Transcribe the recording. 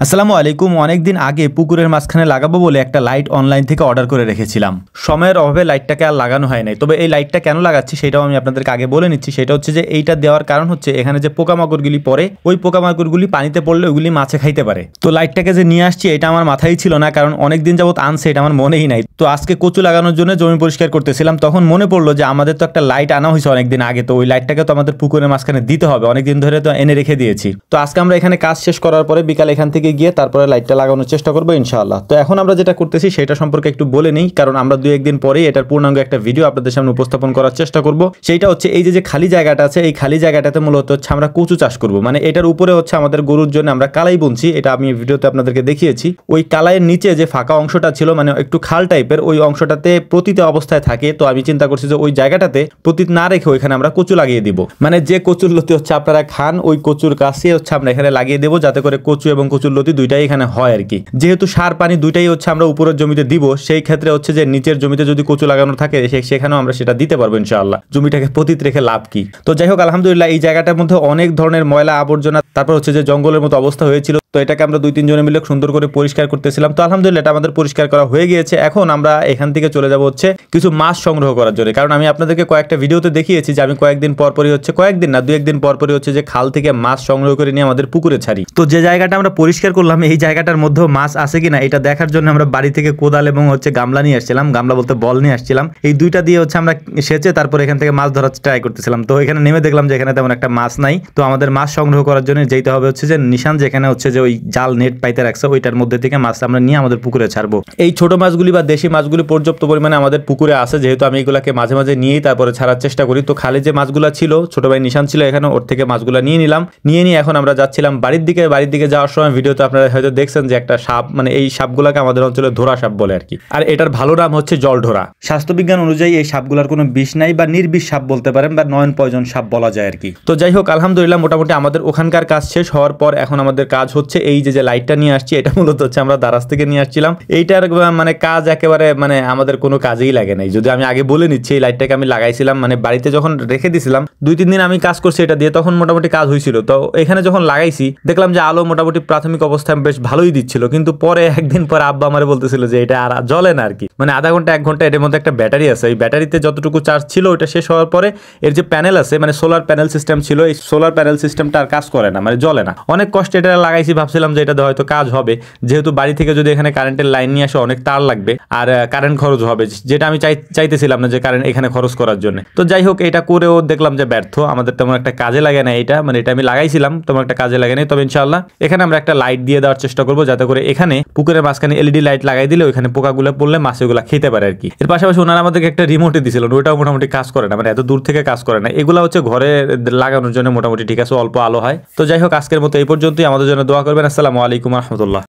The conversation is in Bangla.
আসসালামু আলাইকুম। অনেকদিন আগে পুকুরের মাঝখানে লাগাবো বলে একটা লাইট অনলাইন থেকে অর্ডার করে রেখেছিলাম। সময়ের অভাবে লাইটটাকে আর লাগানো হয় নাই। তবে এই লাইটটা কেন লাগাচ্ছি সেটাও আমি আপনাদেরকে আগে বলে নিচ্ছি। সেটা হচ্ছে যে এইটা দেওয়ার কারণ হচ্ছে এখানে যে পোকামাকড়গুলি পড়ে ওই পোকামাকড়গুলি পানিতে পড়লে ওইগুলি মাছে খাইতে পারে। তো লাইটটাকে যে নিয়ে আসছি এটা আমার মাথায় ছিল না, কারণ অনেকদিন যাবত আনছে, এটা আমার মনেই নাই। তো আজকে কচু লাগানোর জন্য জমি পরিষ্কার করতেছিলাম, তখন মনে পড়লো যে আমাদের তো একটা লাইট আনা হয়েছে অনেকদিন আগে, তো ওই লাইটটাকে তো আমাদের পুকুরের মাঝখানে দিতে হবে, অনেকদিন ধরে তো এনে রেখে দিয়েছি। তো আজকে আমরা এখানে কাজ শেষ করার পরে বিকাল এখান থেকে গিয়ে তারপরে লাইটটা লাগানোর চেষ্টা করবো ইনশাআল্লাহ। তো এখন আমরা যেটা করতেছি সেটা সম্পর্কে একটু বলে নেই, কারণ আমরা 2-1 দিন পরেই এটার পূর্ণাঙ্গ একটা ভিডিও আপনাদের সামনে উপস্থাপন করার চেষ্টা করব। সেইটা হচ্ছে এই যে খালি জায়গাটা আছে, এই খালি জায়গাটাতে মূলত হচ্ছে আমরা কচু চাষ করব। মানে এটার উপরে হচ্ছে আমাদের গরুর জন্য আমরা কালাই বুনছি, এটা আমি ভিডিওতে আপনাদেরকে দেখিয়েছি। ওই কালাইয়ের নিচে যে ফাঁকা অংশটা ছিল, মানে একটু খাল টাইপের, ওই অংশটাতে প্রতিতে অবস্থায় থাকে। তো আমি চিন্তা করছি যে ওই জায়গাটাতে প্রতীত না রেখে ওইখানে আমরা কচু লাগিয়ে দিব। মানে যে কচুর লতি হচ্ছে আপনারা খান ওই কচুর কাছে হচ্ছে আমরা এখানে লাগিয়ে দেবো, যাতে করে কচু এবং কচুর লতি দুইটাই এখানে হয় আর কি। যেহেতু সার পানি দুইটাই হচ্ছে আমরা উপরের জমিতে দিব, সেই ক্ষেত্রে হচ্ছে যে নিচের জমিতে যদি কচু লাগানো থাকে সেখানেও আমরা সেটা দিতে পারবো ইনশাআল্লাহ। জমিটাকে পতিত রেখে লাভ কি। তো যাই হোক, আলহামদুলিল্লাহ এই জায়গাটার মধ্যে অনেক ধরনের ময়লা আবর্জনা, তারপর হচ্ছে যে জঙ্গলের মতো অবস্থা হয়েছিল। তো এটাকে আমরা 2-3 জনে মিলে সুন্দর করে পরিষ্কার করতেছিলাম। তো আলহামদুলিল্লাহ এটা আমাদের পরিষ্কার করা হয়ে গিয়েছে। এখন আমরা এখান থেকে চলে যাব হচ্ছে কিছু মাছ সংগ্রহ করার জন্য, কারণ আমি আপনাদেরকে কয়েকটা ভিডিওতে দেখিয়েছি যে আমি কয়েকদিন পরপরই হচ্ছে, কয়েকদিন না 2-1 দিন পরপরই হচ্ছে যে খাল থেকে মাছ সংগ্রহ করে নিয়ে আমাদের পুকুরে ছাড়ি। তো যে জায়গাটা আমরা পরিষ্কার করলাম এই জায়গাটার মধ্যেও মাছ আছে কিনা এটা দেখার জন্য আমরা বাড়ি থেকে কোদাল এবং হচ্ছে গামলা নিয়ে আসছিলাম, গামলা বলতে বল নিয়ে আসছিলাম। এই দুইটা দিয়ে হচ্ছে আমরা সেচে তারপর এখান থেকে মাছ ধরার ট্রাই করতেছিলাম। তো এখানে নেমে দেখলাম যে এখানে তেমন একটা মাছ নাই। তো আমাদের মাছ সংগ্রহ করার জন্য যেতে হবে হচ্ছে যে নিশান, যেখানে হচ্ছে যে ওই জাল নেট পাইতে রাখছে ওইটার মধ্যে থেকে মাছ আমরা নিয়ে আমাদের পুকুরে ছাড়বো। এই ছোট মাছগুলি বা দেশি মাছগুলি পর্যাপ্ত পরিমাণে আমাদের পুকুরে আছে, যেহেতু আমি এগুলাকে মাঝে মাঝে নিয়েই তারপরে ছাড়ার চেষ্টা করি। তো খালি যে মাছগুলো ছিল, ছোট ভাই নিশান ছিল এখানে, ওর থেকে মাছগুলো নিয়ে নিলাম। নিয়ে এখন আমরা যাচ্ছিলাম বাড়ির দিকে। বাড়ির দিকে যাওয়ার সময় ভিডিওতে আপনারা হয়তো দেখছেন যে একটা সাপ, মানে এই সাপগুলাকে আমাদের অঞ্চলে ধরা সাপ বলে আর কি। আর এটার ভালো নাম হচ্ছে জলঢোরা। স্বাস্থ্যবিজ্ঞান অনুযায়ী এই সাপগুলার কোনো বিষ নাই, বা নির্বিষ সাপ বলতে পারেন, বা নয়ন পয়জন সাপ বলা যায় আর কি। তো যাই হোক, আলহামদুলিল্লাহ মোটামুটি আমাদের ওখানকার কাজ শেষ হওয়ার পর এখন আমাদের কাজ হচ্ছে এই যে লাইটটা নিয়ে আসছি, এটা মূলত হচ্ছে আমরা দারাজ থেকে নিয়ে আসছিলাম। এইটার মানে কাজ একেবারে মানে আমাদের কোনো কাজেই লাগে নাই। যদি আমি আগে বলে নিচ্ছি, এই লাইটটাকে আমি লাগাইছিলাম মানে বাড়িতে যখন রেখে দিয়েছিলাম 2-3 দিন আমি কাজ করছি এটা দিয়ে, তখন মোটামুটি কাজ হয়েছিল। তো এখানে যখন লাগাইছি দেখলাম যে আলো মোটামুটি প্রাথমিক অবস্থায় বেশ ভালোই দিচ্ছিল, কিন্তু পরে একদিন পরে আব্বা আমারে বলতেছিল যে এটা আর জ্বলে না আর কি। মানে আধা ঘন্টা 1 ঘন্টা এর মধ্যে একটা ব্যাটারি আছে, এই ব্যাটারিতে যতটুকু চার্জ ছিল ওটা শেষ হওয়ার পরে এর যে প্যানেল আছে, মানে সোলার প্যানেল সিস্টেম ছিল, এই সোলার প্যানেল সিস্টেমটা আর কাজ করে না, মানে জ্বলে না। অনেক কষ্টে এটা লাগাইছি, ভাবছিলাম যে এটা হয়তো কাজ হবে, যেহেতু বাড়ি থেকে যদি এখানে কারেন্টের লাইন নিয়ে আসে অনেক তার লাগবে আর কারেন্ট খরচ হবে, যেটা আমি চাইতেছিলাম না যে কারেন্ট এখানে খরচ করার জন্য। তো যাই হোক, এটা করেও দেখলাম যে ব্যর্থ, আমাদের তেমন একটা কাজে লাগে না এটা, মানে এটা আমি লাগাইছিলাম তেমন একটা কাজে লাগে না। তবে ইনশাআল্লাহ এখানে আমরা একটা লাইট দিয়ে দেওয়ার চেষ্টা করবো, যাতে করে এখানে পুকুরের মাঝখানে এলইডি লাইট লাগাই দিলে ওইখানে পোকাগুলো পড়লে মাছগুলো খেতে পারে আর কি। এর পাশাপাশি ওনারা আমাদেরকে একটা রিমোটে দিয়েছিলেন, ওইটাও মোটামুটি কাজ করে না, মানে এত দূর থেকে কাজ করে না। এগুলো হচ্ছে ঘরে লাগানোর জন্য মোটামুটি ঠিক আছে, অল্প আলো হয়। তো যাই হোক, আজকের মতো এই পর্যন্তই। আমাদের জন্য দোয়া করবেন। আসসালামু আলাইকুম রহমতুল্লাহ।